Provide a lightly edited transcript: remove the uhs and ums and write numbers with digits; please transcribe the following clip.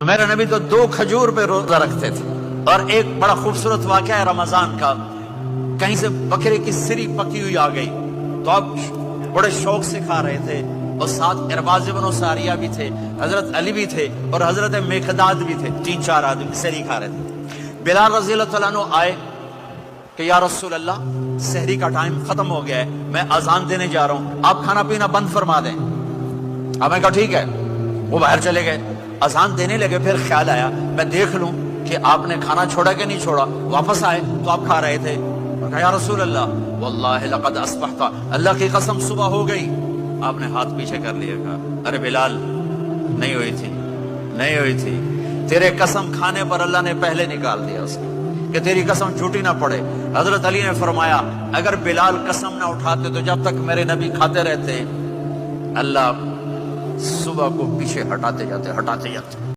میرے نبی تو 2 کھجور پہ روزہ رکھتے تھے. اور ایک بڑا خوبصورت واقعہ ہے رمضان کا. کہیں سے بکرے کی سری پکی ہوئی آ گئی تو اب بڑے شوق سے کھا رہے تھے, اور ساتھ ارباز بن ساریہ بھی تھے, حضرت علی بھی تھے, اور حضرت میقداد بھی تھے. 3-4 آدمی سحری کھا رہے تھے. بلال رضی اللہ تعالیٰ عنہ آئے کہ یا رسول اللہ, سحری کا ٹائم ختم ہو گیا ہے, میں اذان دینے جا رہا ہوں, آپ کھانا پینا بند فرما دیں. اب میں کہا ٹھیک ہے. وہ باہر چلے گئے, اذان دینے لگے. پھر خیال آیا میں دیکھ لوں کہ آپ نے کھانا چھوڑا کہ نہیں چھوڑا. واپس آئے تو آپ کھا رہے تھے. کہا یا رسول اللہ واللہ لقد اصبحت, اللہ کی قسم صبح ہو گئی. آپ نے ہاتھ پیچھے کر لیا. کہا ارے بلال, نہیں ہوئی تھی, نہیں ہوئی تھی. تیرے قسم کھانے پر اللہ نے پہلے نکال دیا اس کو, کہ تیری قسم جھوٹی نہ پڑے. حضرت علی نے فرمایا اگر بلال قسم نہ اٹھاتے تو جب تک میرے نبی کھاتے رہتے اللہ صبح کو پیچھے ہٹاتے جاتے.